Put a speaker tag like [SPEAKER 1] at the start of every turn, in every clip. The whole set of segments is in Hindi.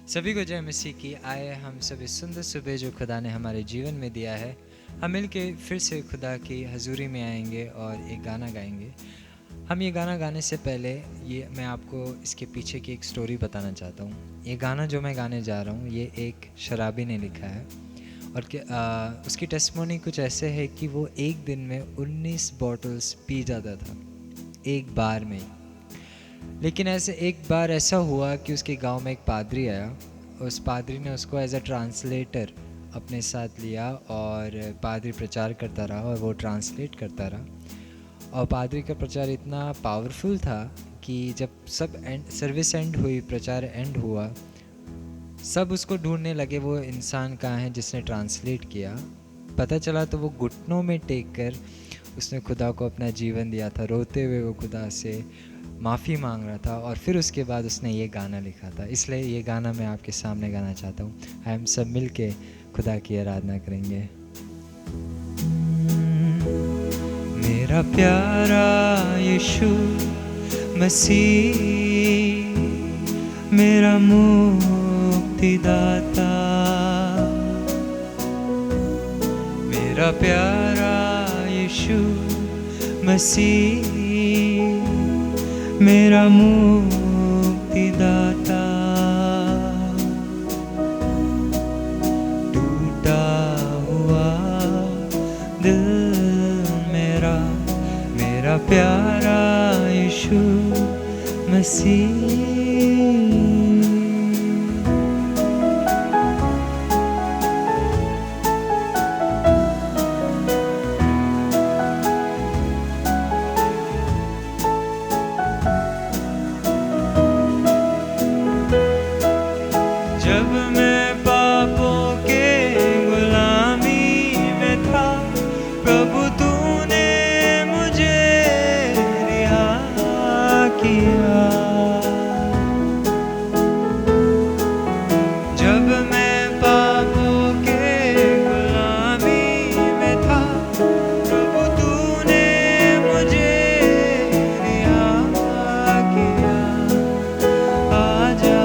[SPEAKER 1] सभी को जय मसीह की। आए हम सब इस सुंदर सुबह जो खुदा ने हमारे जीवन में दिया है, हम मिल के फिर से खुदा की हजूरी में आएंगे और एक गाना गाएंगे। हम ये गाना गाने से पहले मैं आपको इसके पीछे की एक स्टोरी बताना चाहता हूँ। ये गाना जो मैं गाने जा रहा हूँ ये एक शराबी ने लिखा है और उसकी टेस्टिमोनी कुछ ऐसे है कि वो एक दिन में 19 बॉटल्स पी जाता था एक बार में। लेकिन एक बार ऐसा हुआ कि उसके गांव में एक पादरी आया। उस पादरी ने उसको एज अ ट्रांसलेटर अपने साथ लिया और पादरी प्रचार करता रहा और वो ट्रांसलेट करता रहा। और पादरी का प्रचार इतना पावरफुल था कि जब सर्विस एंड हुई, प्रचार एंड हुआ, सब उसको ढूंढने लगे वो इंसान कहाँ है जिसने ट्रांसलेट किया। पता चला तो वो घुटनों में टेक कर उसने खुदा को अपना जीवन दिया था। रोते हुए वो खुदा से माफ़ी मांग रहा था और फिर उसके बाद उसने ये गाना लिखा था। इसलिए ये गाना मैं आपके सामने गाना चाहता हूँ। हम सब मिल के खुदा की आराधना करेंगे। मेरा प्यारा यीशु मसीह, मेरा मुक्तिदाता, मेरा प्यारा यीशु मसीह, मेरा मुक्तिदाता। टूटा हुआ दिल मेरा, मेरा प्यारा यीशु मसीह। जब मैं पापों के गुलामी में था, प्रभु तूने मुझे रिहा किया। जब मैं पापों के गुलामी में था, प्रभु तूने मुझे रिहा किया। आजा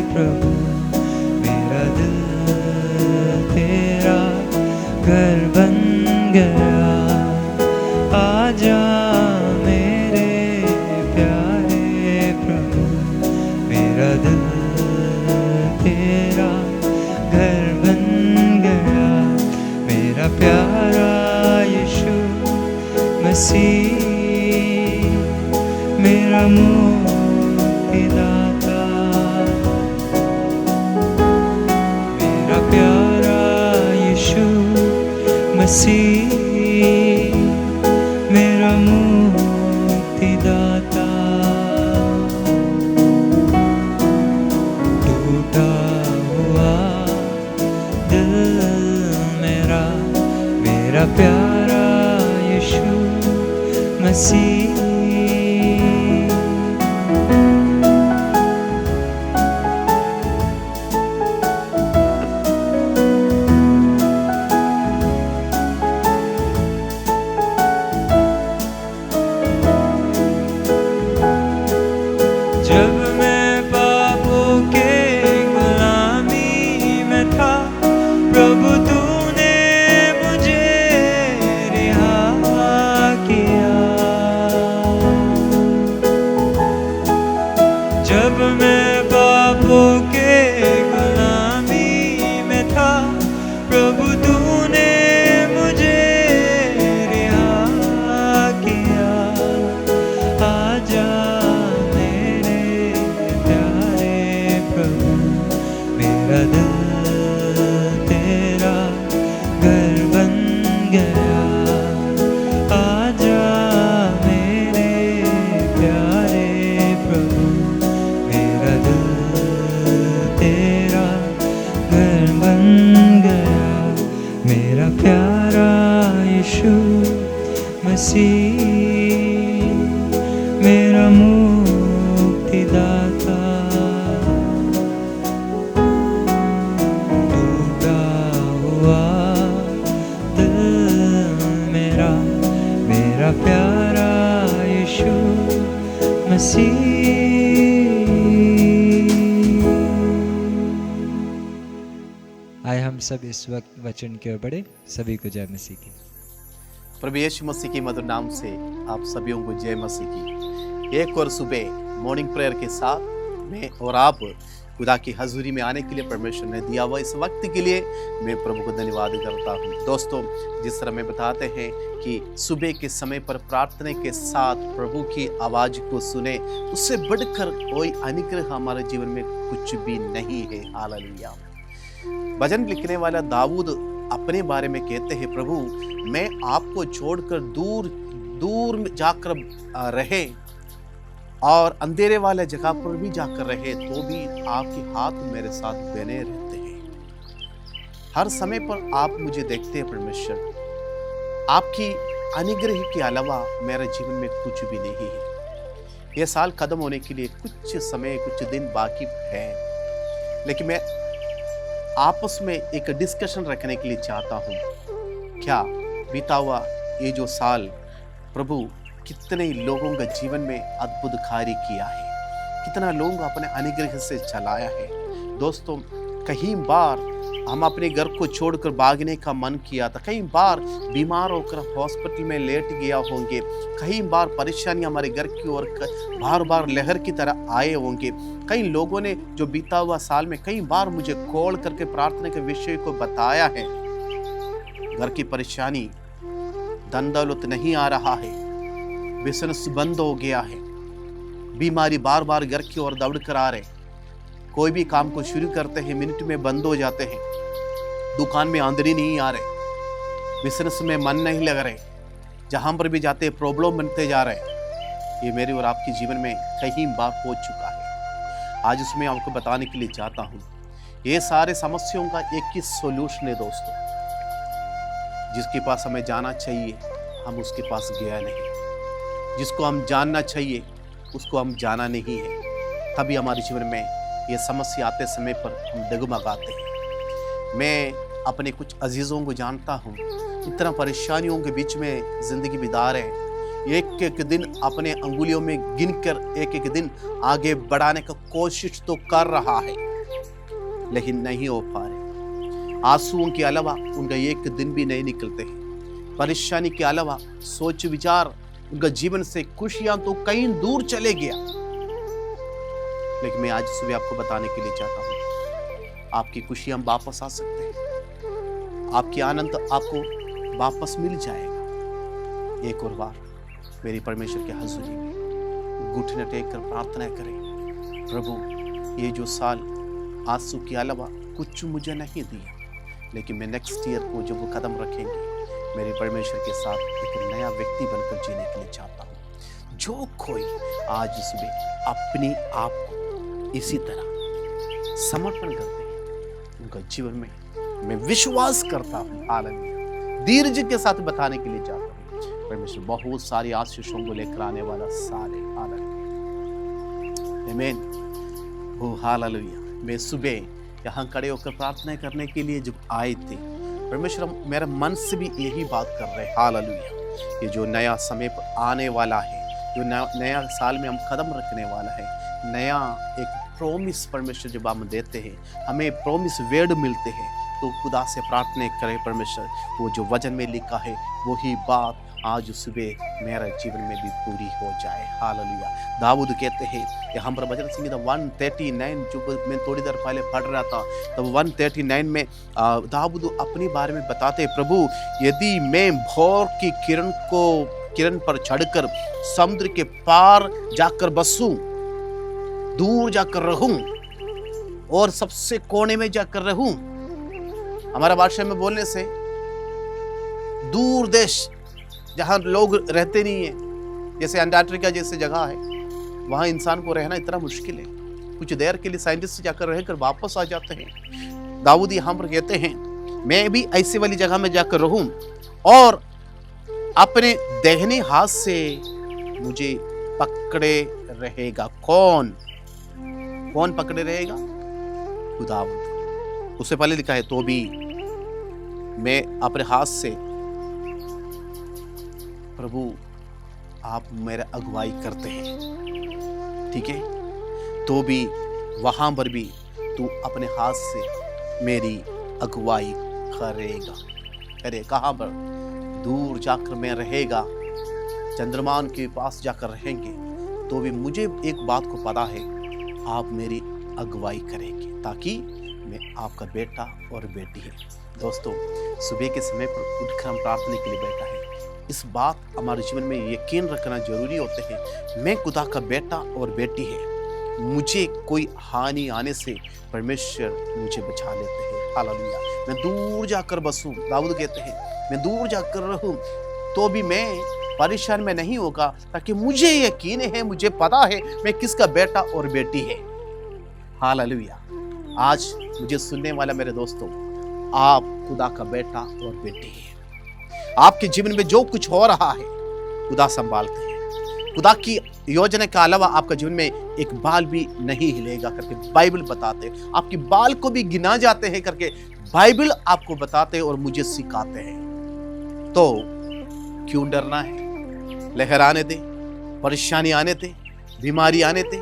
[SPEAKER 1] प्रभु, मेरा दिल तेरा घर बन गया। आजा मेरे प्यारे प्रभु, मेरा दिल तेरा घर बन गया। मेरा प्यारा यीशु मसीह, मेरा मुक्तिदाता, मसीह, मेरा मुक्तिदाता। टूटा हुआ दिल मेरा, मेरा प्यारा यीशु मसीह। जब मैं पापों के गुलामी में था, प्रभु तूने मुझे रिहा किया। जब मैं पापों के गुलामी में था, प्रभु तूने मुझे रिहा किया। आजा मेरा दिल तेरा घर बन गया। आजा मेरे प्यारे प्रभु, मेरा दिल तेरा घर बन गया। मेरा प्यारा यीशु मसीह, मेरा मुक्तिदाता। मेरा प्यारा यीशु मसीह। हम सब इस वक्त वचन की ओर बढ़े। सभी को जय मसीह की।
[SPEAKER 2] प्रभु यीशु मसीह के मधुर नाम से आप सभी को जय मसीह की। एक और सुबह मॉर्निंग प्रेयर के साथ मैं और आप खुदा की हजूरी में आने के लिए परमेश्वर ने दिया हुआ इस वक्त के लिए मैं प्रभु को धन्यवाद करता हूँ। दोस्तों, जिस तरह में बताते हैं कि सुबह के समय पर प्रार्थना के साथ प्रभु की आवाज़ को सुने, उससे बढ़कर कोई अनुग्रह हमारे जीवन में कुछ भी नहीं है। हालेलुया। भजन लिखने वाला दाऊद अपने बारे में कहते हैं, प्रभु मैं आपको छोड़कर दूर दूर में जाकर रहे और अंधेरे वाले जगह पर भी जाकर रहे तो भी आपके हाथ मेरे साथ बने रहते हैं। हर समय पर आप मुझे देखते हैं परमेश्वर। आपकी अनुग्रह के अलावा मेरे जीवन में कुछ भी नहीं है। यह साल खत्म होने के लिए कुछ समय, कुछ दिन बाकी है, लेकिन मैं आपस में एक डिस्कशन रखने के लिए चाहता हूँ। क्या बीता हुआ ये जो साल प्रभु कितने लोगों का जीवन में अद्भुत कार्य किया है, कितना लोगों को अपने अनुग्रह से चलाया है। दोस्तों, कई बार हम अपने घर को छोड़कर भागने का मन किया था, कई बार बीमार होकर हॉस्पिटल में लेट गया होंगे, कई बार परेशानी हमारे घर की ओर बार बार लहर की तरह आए होंगे। कई लोगों ने जो बीता हुआ साल में कई बार मुझे कॉल करके प्रार्थना के विषय को बताया है। घर की परेशानी, धन दौलत नहीं आ रहा है, बिजनेस बंद हो गया है, बीमारी बार बार घर की ओर दौड़ कर आ रहे, कोई भी काम को शुरू करते हैं मिनट में बंद हो जाते हैं, दुकान में आमदनी नहीं आ रहे, बिजनेस में मन नहीं लग रहे, जहां पर भी जाते प्रॉब्लम बनते जा रहे। ये मेरे और आपके जीवन में कई बार हो चुका है। आज उसमें आपको बताने के लिए चाहता हूँ, ये सारे समस्याओं का एक ही सोल्यूशन है दोस्तों। जिसके पास हमें जाना चाहिए हम उसके पास गया नहीं, जिसको हम जानना चाहिए उसको हम जाना नहीं है। तभी हमारे जीवन में ये समस्या आते समय पर हम डगमगाते हैं। मैं अपने कुछ अजीज़ों को जानता हूँ, इतना परेशानियों के बीच में ज़िंदगी बिता रहे हैं। एक एक दिन अपने अंगुलियों में गिनकर एक एक दिन आगे बढ़ाने का कोशिश तो कर रहा है, लेकिन नहीं हो पा रहे। आंसुओं के अलावा उनका एक दिन भी नहीं निकलते हैं। परेशानी के अलावा सोच विचार उनका जीवन से खुशियां तो कहीं दूर चले गया। लेकिन मैं आज सुबह आपको बताने के लिए चाहता हूं, आपकी खुशियां वापस आ सकते हैं, आपकी आनंद आपको वापस मिल जाएगा। एक और बार मेरी परमेश्वर के हजूरी में घुटने टेक कर प्रार्थना करें, प्रभु ये जो साल आंसू के अलावा कुछ मुझे नहीं दिया, लेकिन मैं नेक्स्ट ईयर को जब वो कदम रखेंगे मेरे परमेश्वर के साथ एक नया व्यक्ति बनकर जीने के लिए चाहता हूँ। जो कोई आज सुबह अपने आप को इसी तरह समर्पण करते हैं, उनका जीवन में मैं विश्वास करता हूँ, हालेलुया, धीरज के साथ बताने के लिए चाहता हूँ, परमेश्वर बहुत सारी आशीषों को लेकर आने वाला साल है। हालेलुया, आमीन, ओ हालेलुया। मैं सुबह यहाँ खड़े होकर प्रार्थना करने के लिए जब आए थे, परमेश्वर मेरे मन से भी यही बात कर रहे हैं, हालेलुया। ये जो नया समय पर आने वाला है, जो नया साल में हम कदम रखने वाला है, नया एक प्रॉमिस परमेश्वर जब हम देते हैं, हमें प्रॉमिस वर्ड मिलते हैं, तो खुदा से प्रार्थना करें परमेश्वर वो जो वचन में लिखा है वही बात आज सुबह मेरा जीवन में भी पूरी हो जाए। हालेलुया। दाऊद कहते हैं कि हम पर भजन संगीता 139 जो मैं थोड़ी देर पहले पढ़ रहा था, तब 139 में दाऊद अपने बारे में बताते हैं, प्रभु यदि मैं भोर की किरण पर चढ़कर समुद्र के पार जाकर बसूं, दूर जाकर रहूं और सबसे कोने में जाकर रहूं, हमारा भाषा में बोलने से दूर देश जहाँ लोग रहते नहीं है, जैसे अंटार्कटिका जैसे जगह है, वहाँ इंसान को रहना इतना मुश्किल है। कुछ देर के लिए साइंटिस्ट जाकर रहकर वापस आ जाते हैं। दाऊद यहाँ पर कहते हैं मैं भी ऐसी वाली जगह में जाकर रहूं और अपने दाहिने हाथ से मुझे पकड़े रहेगा। कौन पकड़े रहेगा? खुदावंद। उससे पहले लिखा है तो भी मैं अपने हाथ से, प्रभु आप मेरा अगुवाई करते हैं, ठीक है, तो भी वहां पर भी तू अपने हाथ से मेरी अगुवाई करेगा। अरे कहाँ पर? दूर जाकर मैं रहेगा, चंद्रमान के पास जाकर रहेंगे, तो भी मुझे एक बात को पता है, आप मेरी अगुवाई करेंगे, ताकि मैं आपका बेटा और बेटी है। दोस्तों, सुबह के समय पर उठकर हम प्रार्थना के लिए बैठा है, इस बात हमारे जीवन में यकीन रखना जरूरी होते हैं, मैं खुदा का बेटा और बेटी है, मुझे कोई हानि आने से परमेश्वर मुझे बचा लेते हैं। हालेलुया। मैं दूर जाकर बसूं, दाऊद कहते हैं, मैं दूर जाकर रहूं तो भी मैं परेशान में नहीं होगा, ताकि मुझे यकीन है, मुझे पता है मैं किसका बेटा और बेटी है। हालेलुया। आज मुझे सुनने वाला मेरे दोस्तों, आप खुदा का बेटा और बेटी है। आपके जीवन में जो कुछ हो रहा है खुदा संभालते हैं। खुदा की योजना के अलावा आपका जीवन में एक बाल भी नहीं हिलेगा करके बाइबल बताते हैं। आपकी बाल को भी गिना जाते हैं करके बाइबल आपको बताते हैं और मुझे सिखाते हैं। तो क्यों डरना है? लहर आने दे, परेशानी आने दे, बीमारी आने दे।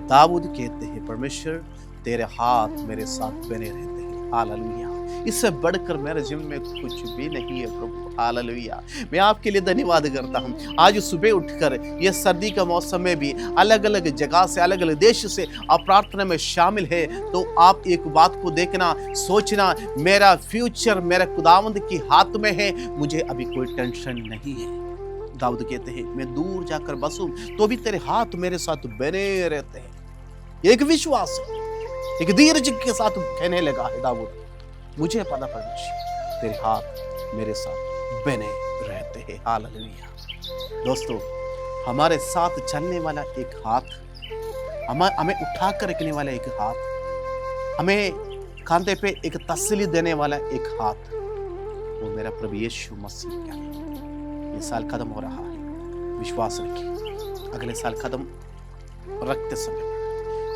[SPEAKER 2] दाऊद कहते हैं, परमेश्वर तेरे हाथ मेरे साथ बने रहते हैं। हालेलुया। इससे बढ़कर मेरे जीवन में कुछ भी नहीं है प्रभु। हालेलुया। मैं आपके लिए धन्यवाद करता हूँ। आज सुबह उठकर ये सर्दी का मौसम में भी अलग अलग जगह से, अलग अलग देश से आप प्रार्थना में शामिल है, तो आप एक बात को देखना, सोचना, मेरा फ्यूचर मेरे खुदावंद के हाथ में है, मुझे अभी कोई टेंशन नहीं है। दाऊद कहते हैं, मैं दूर जाकर बसूं तो भी तेरे हाथ मेरे साथ बने रहते हैं। एक विश्वास, एक धीरज के साथ कहने लगा है दाऊद, मुझे पता परमेश्वर तेरे हाथ मेरे साथ बने रहते हैं। हालेलुया। दोस्तों, हमारे साथ चलने वाला एक हाथ, हमें उठा कर रखने वाला एक हाथ, हमें कांधे पे एक तसल्ली देने वाला एक हाथ, वो मेरा प्रभु यीशु मसीह का है। ये साल खत्म हो रहा है, विश्वास रखिए, अगले साल खत्म रखते समय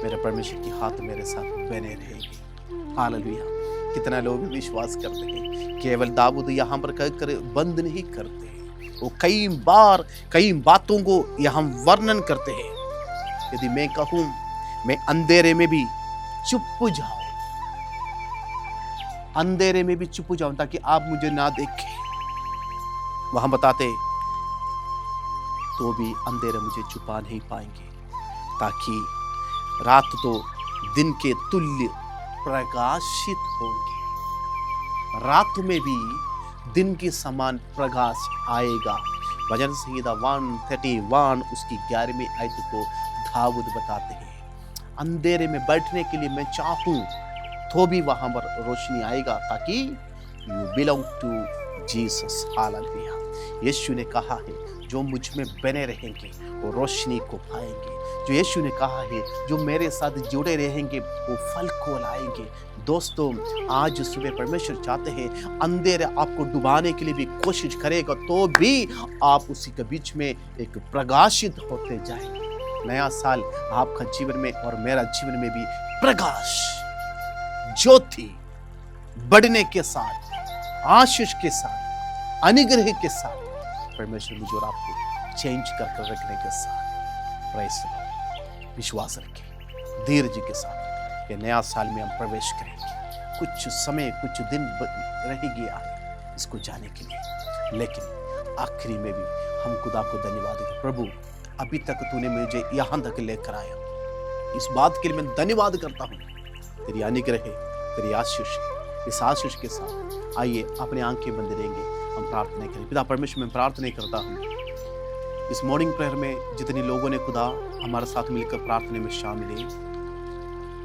[SPEAKER 2] मेरा परमेश्वर की हाथ मेरे साथ बने रहेगी। हालेलुया। कितना लोग विश्वास करते हैं, केवल दाऊद यहाँ पर कहकर बंद नहीं करते, वो कई बार कई बातों को यहाँ वर्णन करते हैं। यदि मैं कहूं मैं अंधेरे में भी चुप जाऊं, अंधेरे में भी चुप जाऊं ताकि आप मुझे ना देखें, वहां बताते तो भी अंधेरे मुझे छुपा नहीं पाएंगे, ताकि रात तो दिन के तुल्य प्रकाशित होंगे, रात में भी दिन के समान प्रकाश आएगा। भजन संहिता 131 उसकी 11वीं आयत को दाऊद बताते हैं, अंधेरे में बैठने के लिए मैं चाहूं तो भी वहां पर रोशनी आएगा, ताकि you belong to Jesus. Hallelujah. यीशु ने कहा है, जो मुझ में बने रहेंगे वो रोशनी को पाएंगे। जो यीशु ने कहा है, जो मेरे साथ जुड़े रहेंगे वो फल को लाएंगे। दोस्तों, आज सुबह परमेश्वर चाहते हैं, अंधेरे आपको डुबाने के लिए भी कोशिश करेगा तो भी आप उसी के बीच में एक प्रकाशित होते जाएंगे। नया साल आपका जीवन में और मेरा जीवन में भी प्रकाश, ज्योति बढ़ने के साथ, आशीष के साथ, अनुग्रह के साथ परमेश्वर मुझे और आपको चेंज कर रखने के साथ प्रेज़ द लॉर्ड। विश्वास रखें, धीरज के साथ ये नया साल में हम प्रवेश करेंगे। कुछ समय, कुछ दिन रहेगी आगे इसको जाने के लिए, लेकिन आखिरी में भी हम खुदा को धन्यवाद देते। प्रभु, अभी तक तूने मुझे यहाँ तक लेकर आया, इस बात के लिए मैं धन्यवाद करता हूँ। तेरी अनुग्रह, तेरी आशीष, इस आशीष के साथ आइए अपने आंखें बंद रहेंगे, हम प्रार्थना करें। पिता परमेश्वर, मैं प्रार्थना करता हूँ इस मॉर्निंग प्रेयर में जितने लोगों ने खुदा हमारे साथ मिलकर प्रार्थना में शामिल है,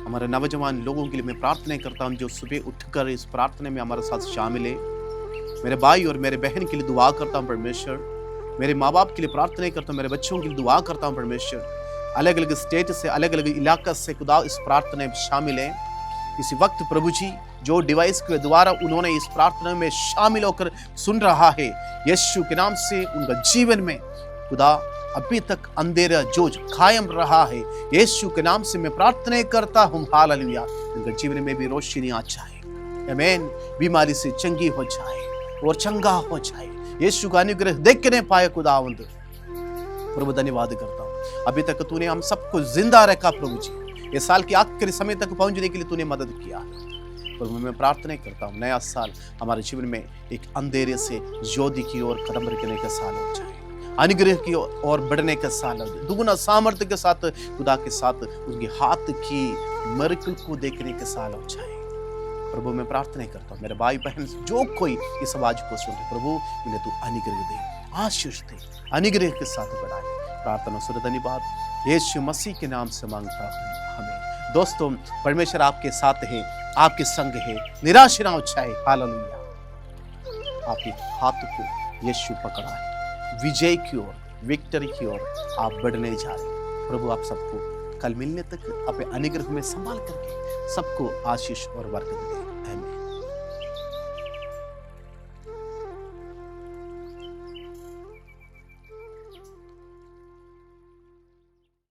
[SPEAKER 2] हमारे नौजवान लोगों के लिए मैं प्रार्थना करता हूँ जो सुबह उठकर इस प्रार्थना में हमारे साथ शामिल है। मेरे भाई और मेरे बहन के लिए दुआ करता हूँ परमेश्वर, मेरे माँ बाप के लिए प्रार्थना करता हूँ, मेरे बच्चों के लिए दुआ करता हूँ परमेश्वर। अलग अलग स्टेट से, अलग अलग इलाका से खुदा इस प्रार्थना में शामिल है। इसी वक्त प्रभु जी, जो डिवाइस के द्वारा उन्होंने इस प्रार्थना में शामिल होकर सुन रहा है, यीशु के नाम से उनका जीवन में खुदा अभी तक अंधेरा जो कायम रहा है, यीशु के नाम से मैं प्रार्थना करता हूँ, हालेलुया, उनके जीवन में भी रोशनी आ जाए। आमीन। बीमारी से चंगी हो जाए और चंगा हो जाए, यीशु का अनुग्रह देखने पाए खुदावंद। प्रभु धन्यवाद करता हूँ, अभी तक तूने हम सबको जिंदा रखा प्रभु जी, ये साल के आखिरी समय तक पहुंचने के लिए तूने मदद किया। प्रभु मैं प्रार्थना करता हूँ नया साल हमारे जीवन में एक अंधेरे से ज्योति की ओर कदम रखने का साल हो जाए, अनुग्रह की ओर बढ़ने का साल हो जाए, दुगुना सामर्थ्य के साथ खुदा के साथ उनके हाथ की मिरेकल को देखने का साल हो जाए। प्रभु मैं प्रार्थना करता हूँ मेरे भाई बहन जो कोई इस आवाज को सुने, प्रभु उन्हें तू अनुग्रह दे, आशीष दे, अनुग्रह के साथ बढ़ाए। प्रार्थना सुन धन्यवाद यीशु मसीह के नाम से मांगता हूँ, हमें। दोस्तों परमेश्वर आपके साथ है, आपके संग है, निराश ना हो जाए। हालेलुया। आपके हाथ को यीशु पकड़ा है, विजय की ओर, विक्ट्री की ओर आप बढ़ने जा रहे। प्रभु आप सबको कल मिलने तक अपने अनुग्रह में संभाल करके सबको आशीष और बरकत दे।